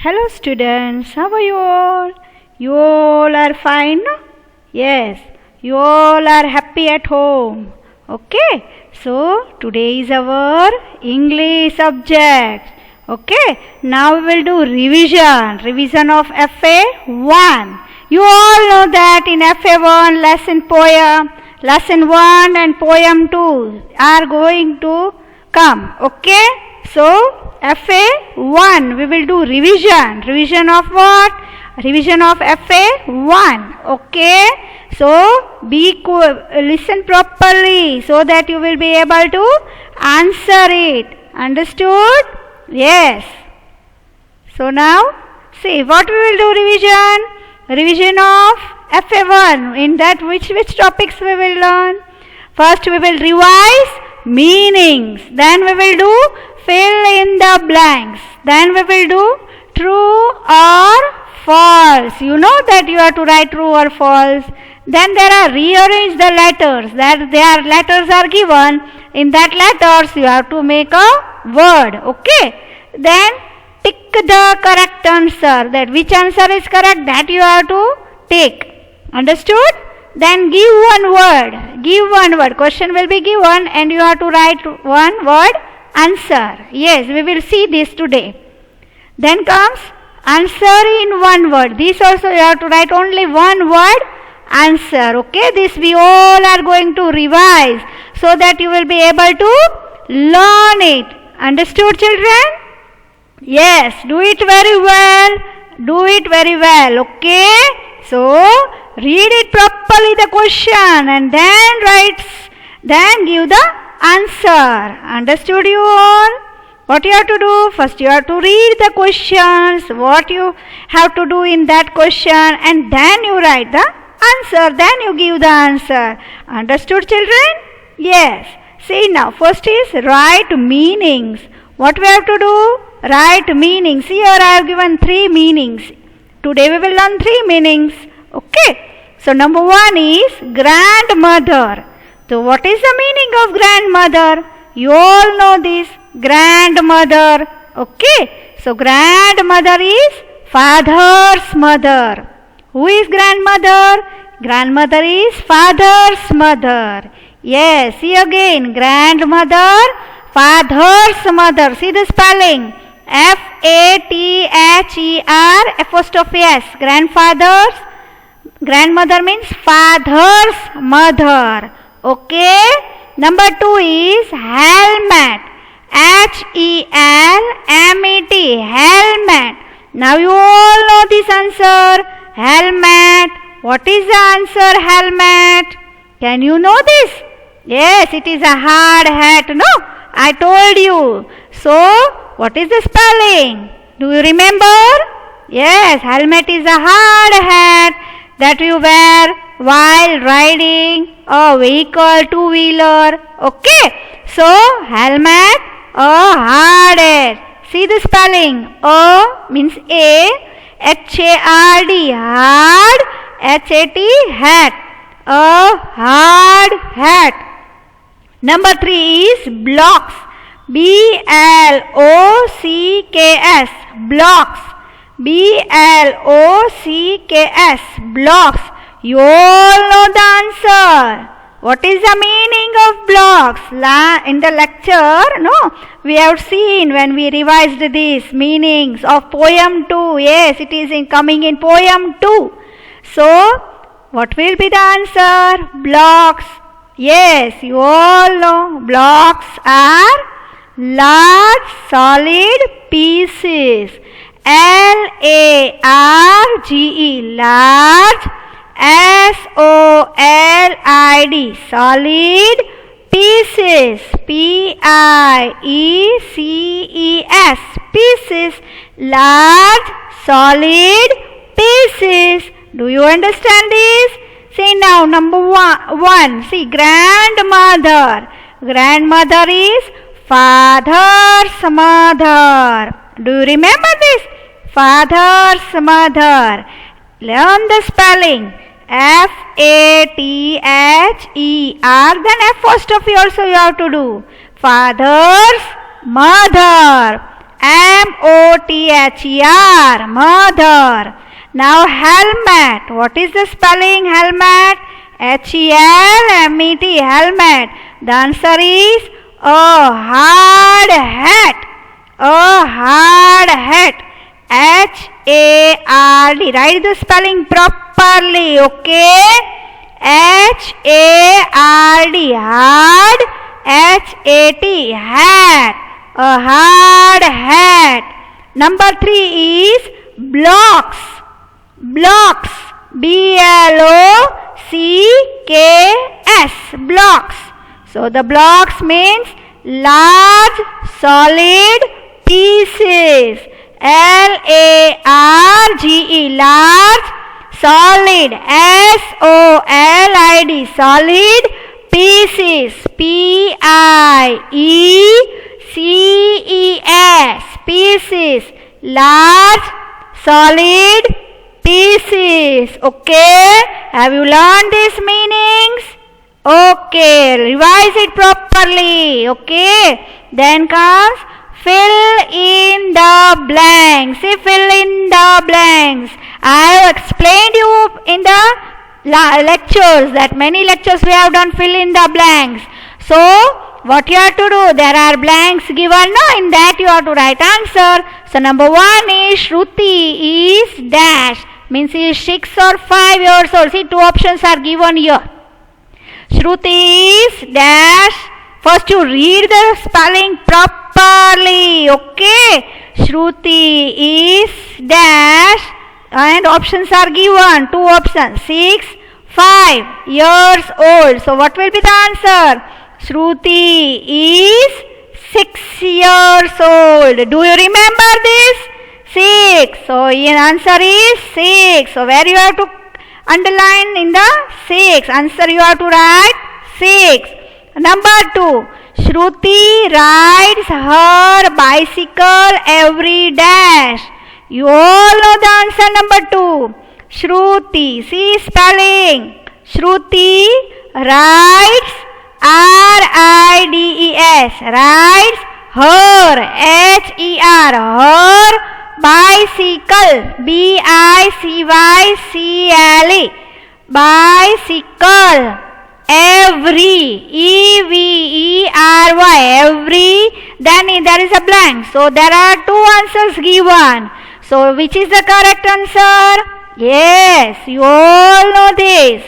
Hello students, how are you all? You all are fine? No? Yes, you all are happy at home. Okay, so today is our English subject. Okay, now we will do revision of FA1. You all know that in FA1 lesson 1 and poem 2 are going to come. Okay, so FA1 we will do revision of what? Revision of FA1. Okay, so listen properly so that you will be able to answer it. Understood? Yes. So now see what we will do revision of FA1. In that which topics we will learn? First we will revise meanings, then we will do fill in the blanks, then we will do true or false. You know that you have to write true or false. Then there are rearrange the letters, that their letters are given. In that letters you have to make a word. Okay, then tick the correct answer, that which answer is correct, that you have to take. Understood? Then give one word. Question will be given and you have to write one word answer. Yes, we will see this today. Then comes answer in one word. This also you have to write only one word answer. Okay, this we all are going to revise so that you will be able to learn it. Understood, children? Yes, do it very well. Okay, so read it properly the question and then give the answer. Understood you all? What you have to do? First you have to read the questions, what you have to do in that question, and then you write the answer, then you give the answer. Understood, children? Yes. See now, first is write meanings. What we have to do? Write meanings. Here I have given 3 meanings. Today we will learn 3 meanings. Okay. So number 1 is grandmother. So what is the meaning of grandmother? You all know this. Grandmother. Okay. So grandmother is father's mother. Who is grandmother? Grandmother is father's mother. Yes, see again. Grandmother, father's mother. See the spelling. FATHER''. Grandmother means father's mother. Okay. Number 2 is helmet. HELMET. Helmet. Now you all know this answer. Helmet. What is the answer? Helmet. Can you know this? Yes, it is a hard hat. No, I told you. So, what is the spelling? Do you remember? Yes, helmet is a hard hat that you wear while riding a vehicle, two-wheeler. Okay, so helmet, a hard hat. See the spelling. A means A, HARD, hard, HAT, hat. A hard hat. Number 3 is blocks. BLOCKS. Blocks. BLOCKS. Blocks. You all know the answer. What is the meaning of blocks? In the lecture, no, we have seen when we revised these meanings of poem 2. Yes, it is coming in poem 2. So, what will be the answer? Blocks. Yes, you all know blocks are large solid pieces. LARGE. Large. SOLID. Solid pieces. PIECES. Pieces. Large solid pieces. Do you understand this? See now, number 1. See, grandmother. Grandmother is father's mother. Do you remember this? Father's mother. Learn the spelling. FATHER. Then apostrophe also you have to do. Father's mother. M-O-T-H-E-R, mother. Now helmet. What is the spelling helmet? H-E-L-M-E-T, helmet. The answer is a hard hat. A hard hat. H-A-R-D. Write the spelling properly, okay? H-A-R-D, hard. H-A-T, hat. A hard hat. Number 3 is blocks. Blocks. B-L-O-C-K-S. Blocks. So the blocks means large solid pieces. L-A-R-G-E, large solid. S-O-L-I-D, solid pieces. P-I-E-C-E-S, pieces. Large solid pieces. Okay, have you learned these meanings? Okay, revise it properly. Okay, then comes fill in the blanks. See, fill in the blanks. I have explained you in the lectures, that many lectures we have done fill in the blanks. So what you have to do, there are blanks given, no, in that you have to write answer. So number 1 is Shruti is dash, means he is 6 or 5 years old. See, 2 options are given here. Shruti is dash. First you read the spelling properly, okay? Shruti is dash, and options are given, 2 options, 6, 5 years old. So what will be the answer? Shruti is 6 years old. Do you remember this? 6. So your answer is 6. So where you have to underline in the 6? Answer you have to write 6. Number 2. Shruti rides her bicycle every dash. You all know the answer number 2. Shruti. See spelling. Shruti rides, R-I-D-E-S, rides her, H-E-R, her bicycle, B-I-C-Y-C-L-E, bicycle, every, E-V-E-R-Y, every, then there is a blank. So there are 2 answers given. So which is the correct answer? Yes, you all know this.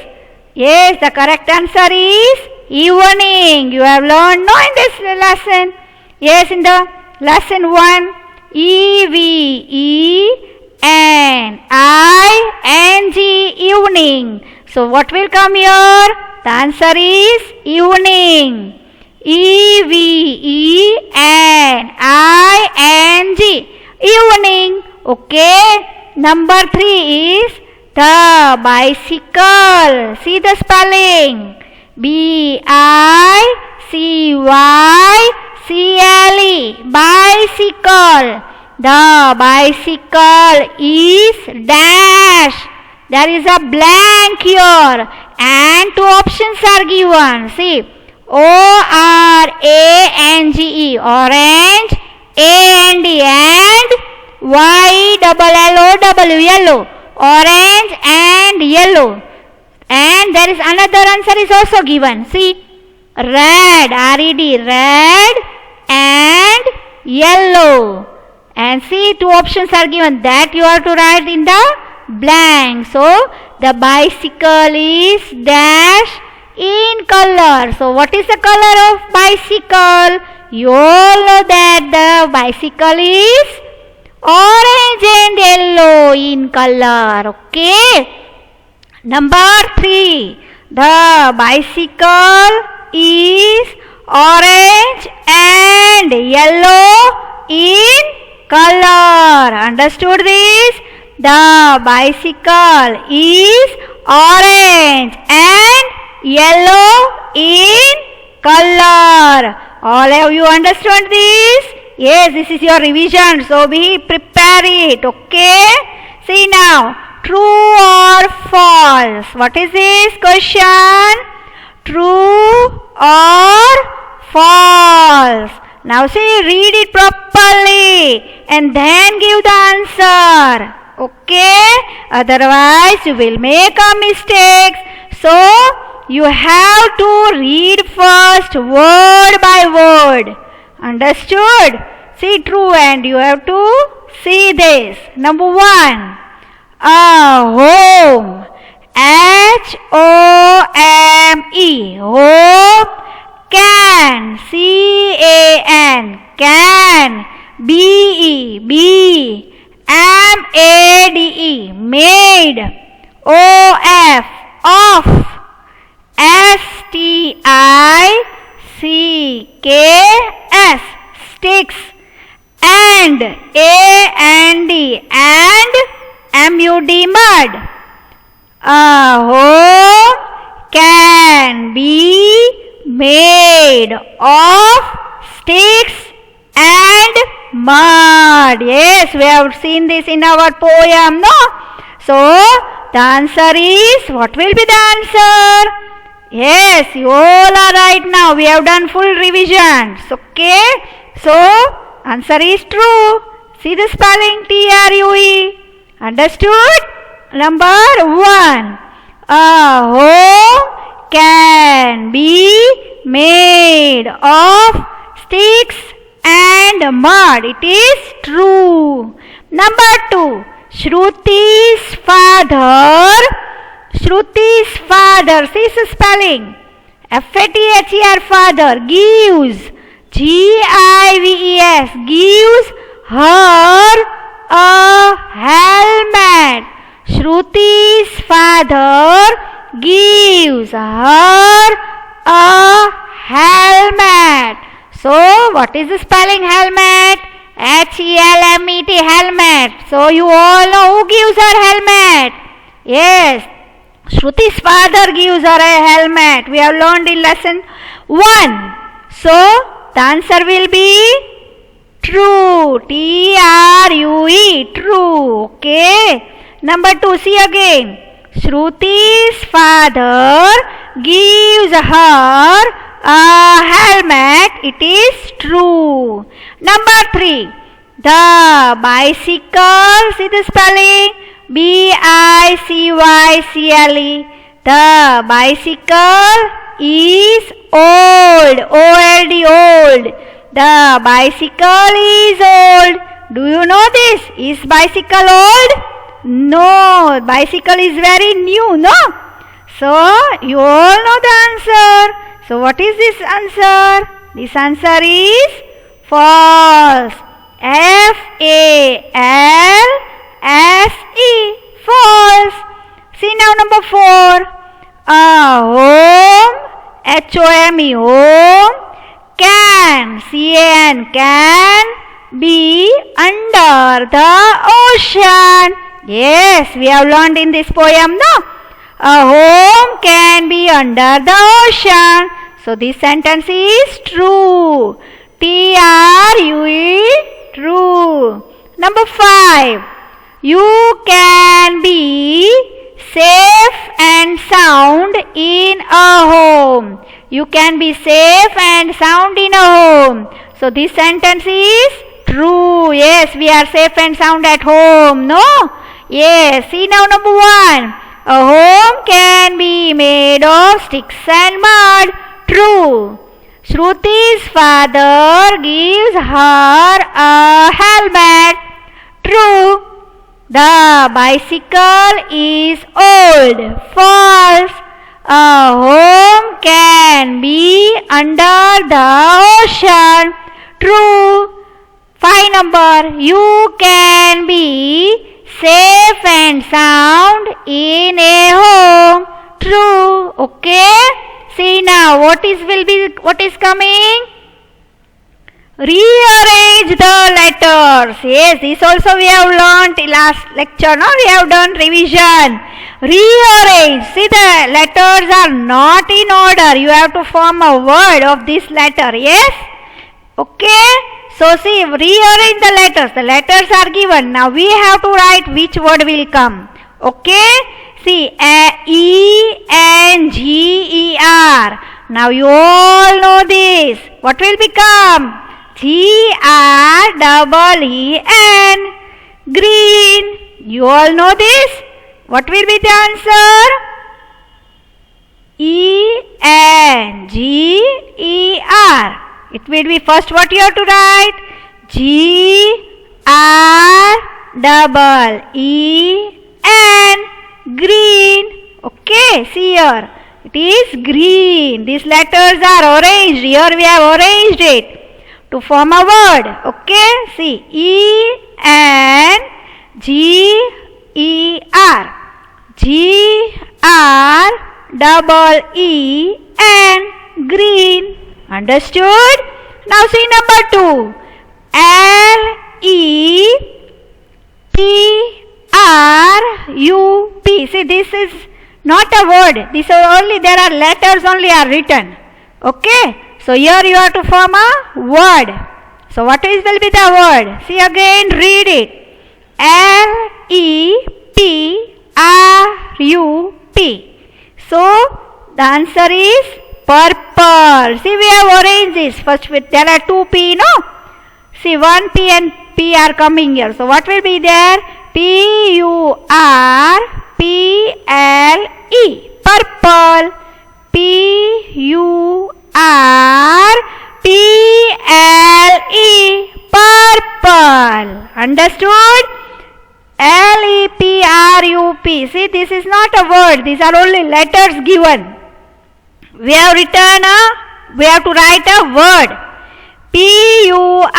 Yes, the correct answer is evening. You have learned, no, in this lesson. Yes, in the lesson 1, E-V-E-N-I-N-G, evening. So what will come here? The answer is evening. E-V-E-N-I-N-G, evening. Okay. Number 3 is the bicycle. See the spelling. B-I-C-Y-C-L-E, bicycle. The bicycle is dash. There is a blank here and 2 options are given. See, O-R-A-N-G-E, orange, A-N-D, and Y-L-L-O-W, yellow, orange and yellow. And there is another answer is also given. See, red, R-E-D, red and yellow. And see, 2 options are given, that you have to write in the blank. So the bicycle is dash in color. So what is the color of bicycle? You all know that the bicycle is orange and yellow in color. Okay. Number 3. The bicycle is orange and yellow in color. Understood this? The bicycle is orange and yellow in color. All of you understand this? Yes, this is your revision. So be prepare it. Okay. See now. True or false? What is this question? True or false? Now see, read it properly and then give the answer. Okay? Otherwise you will make a mistake. So you have to read first word by word. Understood? See, true, and you have to see this. Number 1. A home. H-O-M-E. Home. Can. C-A-N. Can. B-E. M-A-D-E. Made. O-F. Off. S-T-I-C-K-S. Sticks. And. A-N-D. And. M-U-D. Mud. A home can be made of sticks and mud. Yes, we have seen this in our poem, no? So, the answer is, what will be the answer? Yes, you all are right now. We have done full revisions. Okay? So, answer is true. See the spelling T-R-U-E. Understood? Number 1. A home can be made of sticks and mud. It is true. Number 2. Shruti's father. Shruti's father. See the spelling. F-A-T-H-E-R, father. Gives. G-I-V-E-S. Gives her a helmet. Shruti's father gives her a helmet. So, what is the spelling helmet? H-E-L-M-E-T, helmet. So, you all know who gives her helmet? Yes, Shruti's father gives her a helmet. We have learned in lesson 1. So, the answer will be true. T-R-U-E, true. Okay. Number 2, see again. Shruti's father gives her a helmet. It is true. Number 3. The bicycle. See the spelling. B-I-C-Y-C-L-E. The bicycle is old. O-L-D, old. The bicycle is old. Do you know this? Is bicycle old? No. Bicycle is very new, no? So, you all know the answer. So, what is this answer? This answer is false. F-A-L-S-E. False. See now number 4. A home. H-O-M-E. Home. Can. C-A-N. Can be under the ocean. Yes, we have learned in this poem, no? A home can be under the ocean. So, this sentence is true. T-R-U-E, true. Number 5. You can be safe and sound in a home. You can be safe and sound in a home. So, this sentence is true. Yes, we are safe and sound at home, no? Yes, see now number 1. A home can be made of sticks and mud. True. Shruti's father gives her a helmet. True. The bicycle is old. False. A home can be under the ocean. True. 5 number. You can be safe and sound in a home. True. Okay. See now what is coming? Rearrange the letters. Yes, this also we have learnt in last lecture. No, we have done revision. Rearrange. See, the letters are not in order. You have to form a word of this letter. Yes. Okay. So see, rearrange the letters. The letters are given. Now we have to write which word will come. Okay. See, E-N-G-E-R. Now you all know this. What will become? Green. Green. You all know this? What will be the answer? G-E-R. It will be first what you have to write? G-R-E-E-N. Green. Okay, see here. It is green. These letters are arranged. Here we have arranged it to form a word. Okay, see. E-N-G-E-R. G-R-E-E-N. Green. Understood? Now see number 2. L-E-T-R-U-P. See, this is not a word. This is only, there are letters only are written. Okay. So here you have to form a word. So what will be the word? See again, read it. L-E-P-R-U-P. So the answer is purple. See, we have arranged this. First there are 2 P, no? See, 1 P and P are coming here. So what will be there? P-U-R-P-L-E. Purple. P-U-R-P-L-E. Purple. Understood? L-E-P-R-U-P. See, this is not a word. These are only letters given. We have to write a word. P-U-R-P-L-E.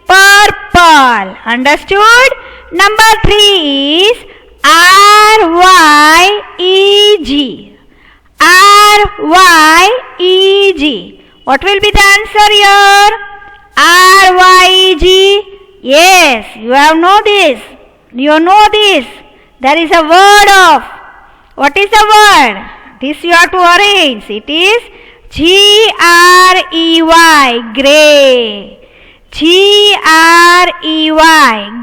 Purple. Understood? Number 3 is R-Y-E-G. R-Y-E-G. What will be the answer here? R-Y-E-G. Yes, you have know this. You know this. There is a word of. What is the word? This you have to arrange. It is G-R-E-Y. Grey. G-R-E-Y.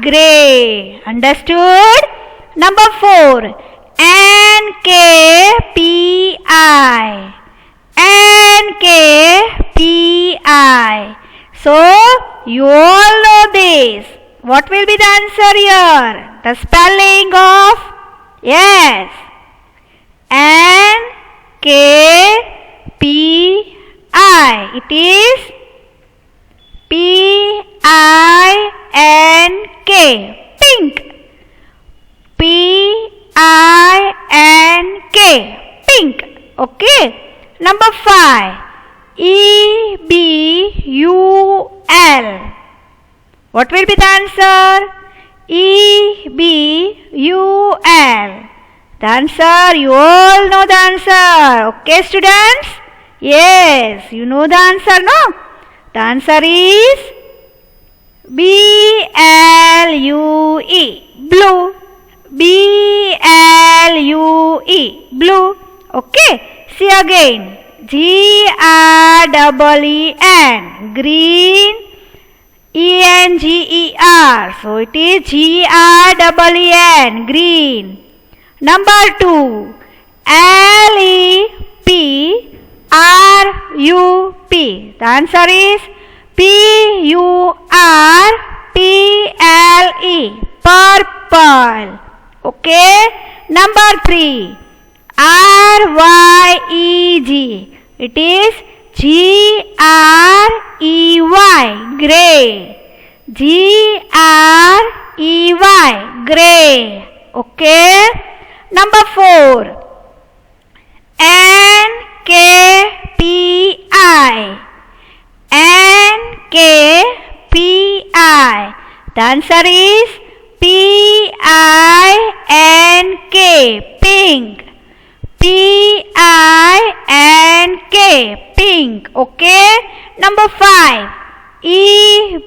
Grey. Understood? Number 4. N-K-P-I. N-K-P-I. So, you all know this. What will be the answer here? The spelling of? Yes. N-K-P-I. It is P-I-N-K. Pink. P-I-N-K. Pink. Okay. Number 5. E-B-U-L. What will be the answer? E-B-U-L. The answer, you all know the answer. Okay, students? Yes, you know the answer, no? The answer is B-L-U-E. Blue. B-L-U-E. Blue. Okay, see again. G-R-E-E-N. Green. E-N-G-E-R. So it is G-R-E-E-N. Green. Number 2. L-E-P-R-U-P. The answer is P-U-R-P-L-E. Purple. Okay. Number 3. R-Y-E-G. It is G-R-E-Y. Grey. G-R-E-Y. Grey. Okay. Number 4. N-K-P-I. N-K-P-I. The answer is P-I-N-K. Pink. P-I-N-K. Pink. Okay. Number 5. E-B-U-L.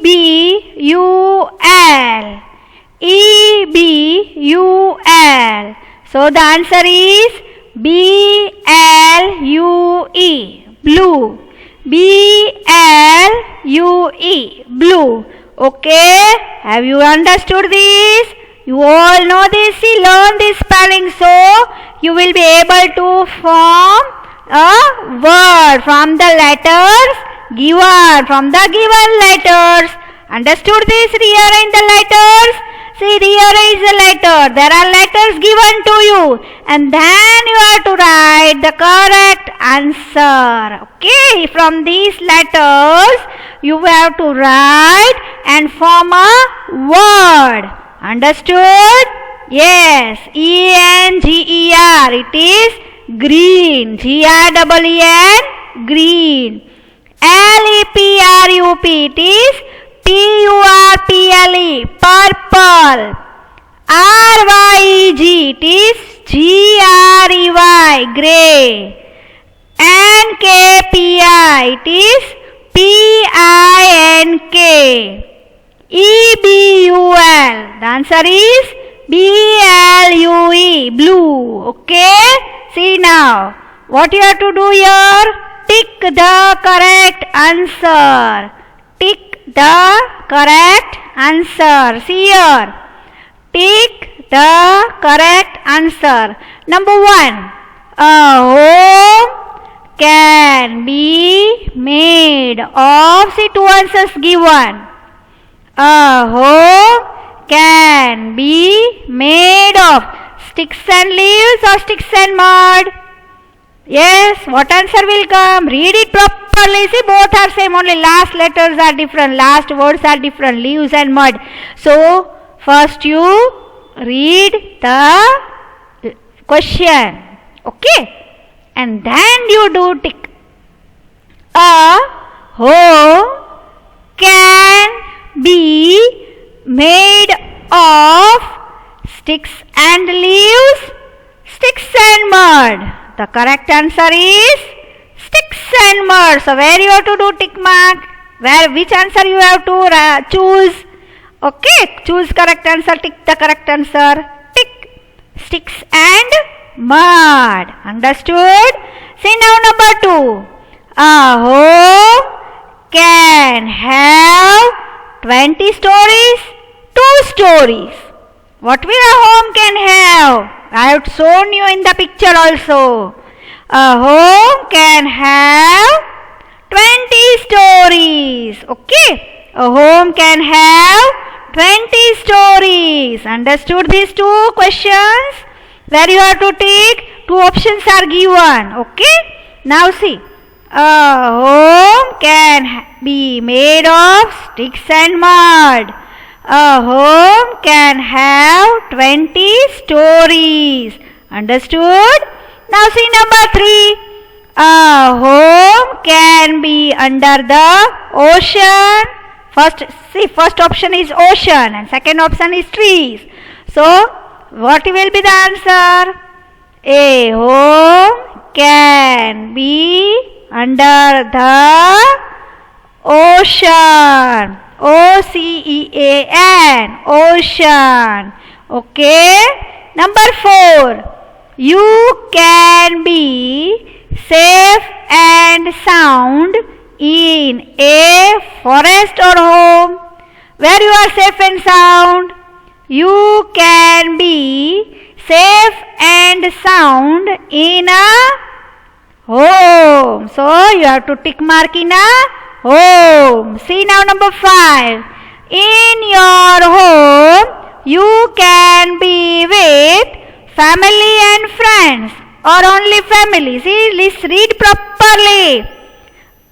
E-B-U-L. So the answer is B-L-U-E. Blue. B-L-U-E. Blue. Okay. Have you understood this? You all know this. See, learn this spelling, so you will be able to form a word from the letters given from the given letters. Understood this? Rearrange the letters. See, rearrange the letter. There are letters given to you, and then you have to write the correct answer. Okay, from these letters you have to write and form a word. Understood? Yes. ENGER. It is green. GREEN. Green. LEPRUP. It is PURPLE. Purple. RYEG. It is GREY. Grey. NKPI. It is PINK. EBUL. The answer is BLUE. Blue. Okay. See now. What you have to do here? Tick the correct answer. Tick the correct answer. See here. Tick the correct answer. Number 1. A home can be made of. See, 2 answers given. A home can be made of sticks and leaves or sticks and mud. Yes, what answer will come? Read it properly. See, both are same, only last letters are different, last words are different, leaves and mud. So, first you read the question. Okay? And then you do tick. A home can be made of sticks and leaves, sticks and mud. The correct answer is sticks and mud. So where you have to do tick mark? Which answer you have to choose? Okay, choose correct answer, tick the correct answer. Tick. Sticks and mud. Understood? See now number 2. A home can have 20 stories, 2 stories. What will a home can have? I have shown you in the picture also. A home can have 20 stories. Okay? A home can have 20 stories. Understood these 2 questions? Where you have to take 2 options are given. Okay? Now see. A home can be made of sticks and mud. A home can have 20 stories. Understood? Now see number 3. A home can be under the ocean. First option is ocean and second option is trees. So, what will be the answer? A home can be under the ocean. OCEAN. Ocean. Okay. Number 4. You can be safe and sound in a forest or home. Where you are safe and sound? You can be safe and sound in a home. So you have to tick mark in a home. See now number 5. In your home, you can be with family and friends or only family. See, let's read properly.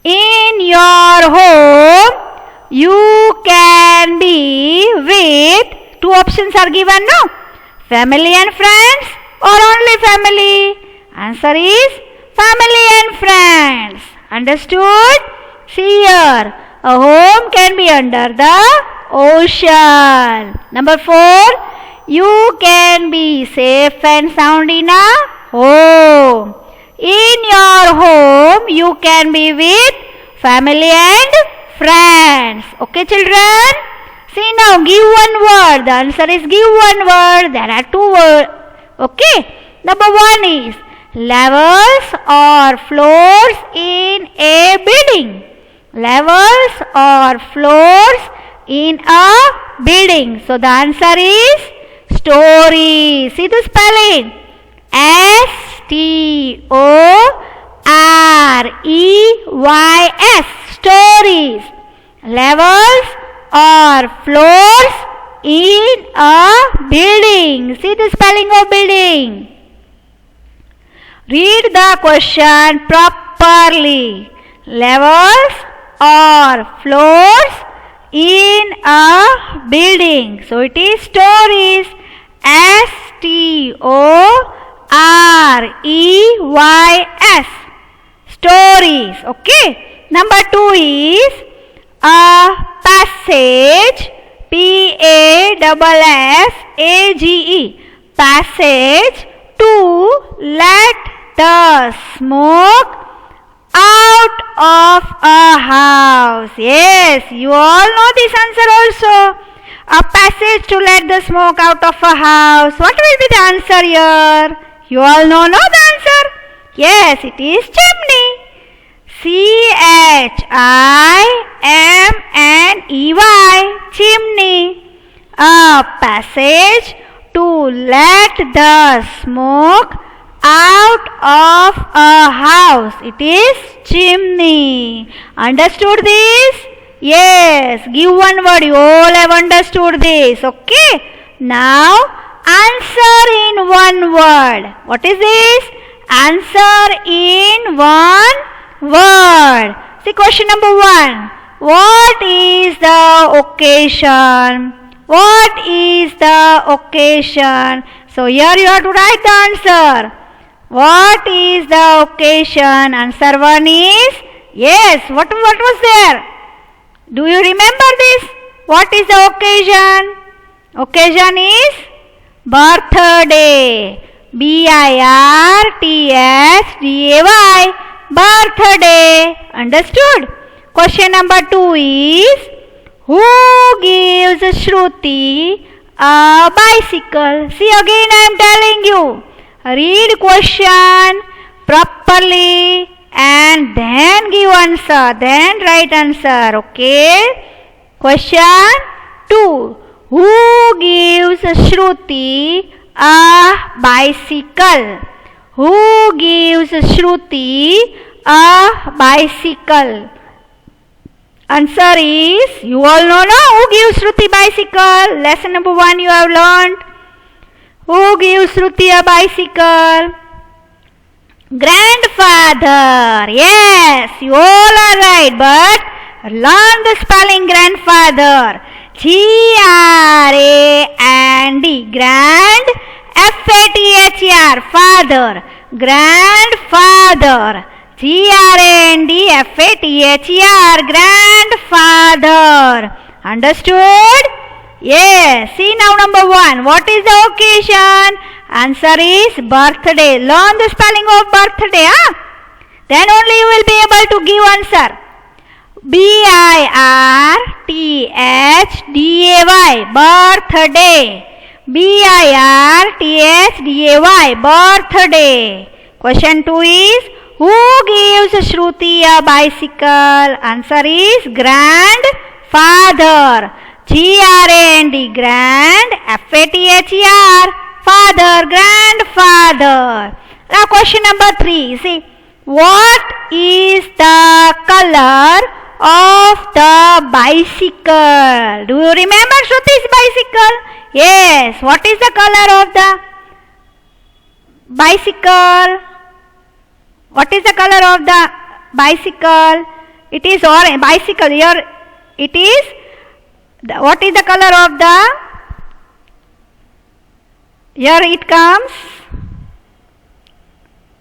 In your home, you can be with, 2 options are given, no? Family and friends or only family? Answer is family and friends. Understood? See here, a home can be under the ocean. Number 4, you can be safe and sound in a home. In your home, you can be with family and friends. Okay, children? See now, give one word. The answer is give one word. There are 2 words. Okay. Number 1 is levels or floors in a building. Levels or floors in a building. So the answer is story. See the spelling. STOREYS. stories. Levels or floors in a building. See the spelling of building. Read the question properly. Levels or floors in a building. So it is stories. STOREYS. Stories. Okay. Number 2 is a passage. PASSAGE. Passage to let the smoke out of a house. Yes, you all know this answer also. A passage to let the smoke out of a house. What will be the answer here? You all know the answer? Yes, it is chimney. CHIMNEY. Chimney. A passage to let the smoke out of a house. It is chimney. Understood this? Yes. Give one word. You all have understood this. Okay. Now answer in one word. What is this? Answer in one word. See question number 1. What is the occasion? What is the occasion? So here you have to write the answer. What is the occasion? Answer 1 is yes. What was there? Do you remember this? What is the occasion? Occasion is birthday. BIRTHDAY. Birthday. Understood? Question number 2 is who gives Shruti a bicycle? See again I am telling you. Read question properly and then give answer. Then write answer. Okay. Question 2. Who gives Shruti a bicycle? Who gives Shruti a bicycle? Answer is, you all know who gives Shruti bicycle? Lesson number 1 you have learned. Who gives Shruti a bicycle? Grandfather. Yes, you all are right, but learn the spelling grandfather. GRAND. Grand. FATHER. Father. Grandfather. GRANDFATHER. Grandfather. Understood? Yes. See now number 1. What is the occasion? Answer is birthday. Learn the spelling of birthday. Then only you will be able to give answer. BIRTHDAY. Birthday. BIRTHDAY. Birthday. Question 2 is who gives Shruti a bicycle? Answer is grandfather. GRAND. Grand. FATHER. Father. Grandfather. Now question number 3. See, what is the color of the bicycle? Do you remember Shruti's bicycle? Yes. What is the color of the bicycle? What is the color of the bicycle? It is orange. Bicycle here. It is. What is the color of the? Here it comes.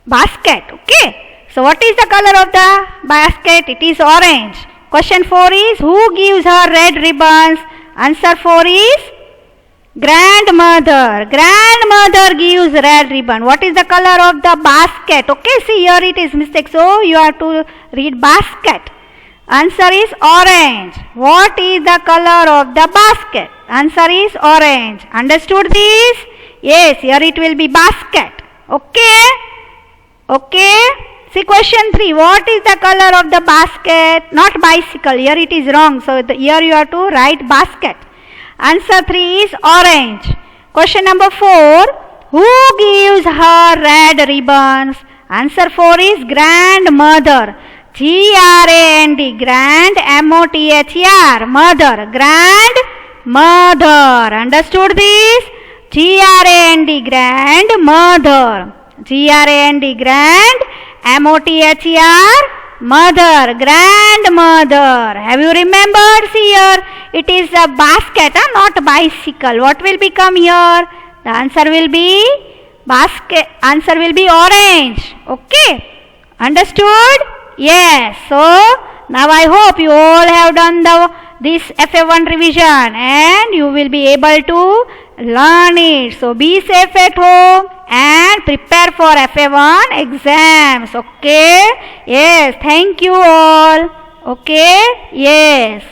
Basket. Okay. So what is the color of the basket? It is orange. Question 4 is who gives her red ribbons? Answer 4 is grandmother. Grandmother gives red ribbon. What is the color of the basket? Okay, see here it is mistake. So you have to read basket. Answer is orange. What is the color of the basket? Answer is orange. Understood this? Yes, here it will be basket. Okay? Okay? See question 3. What is the color of the basket? Not bicycle. Here it is wrong. So here you have to write basket. Answer 3 is orange. Question number 4. Who gives her red ribbons? Answer 4 is grandmother. G-R-A-N-D, grand, M-O-T-H-E-R, mother, grandmother. Understood this? G-R-A-N-D, grandmother. G-R-A-N-D, grand, M-O-T-H-E-R, mother, grandmother. Have you remembered here? It is a basket, not bicycle. What will become here? The answer will be basket. Answer will be orange. Okay? Understood? Yes. So now I hope you all have done this FA1 revision and you will be able to learn it. So be safe at home and prepare for FA1 exams. Okay? Yes. Thank you all. Okay? Yes.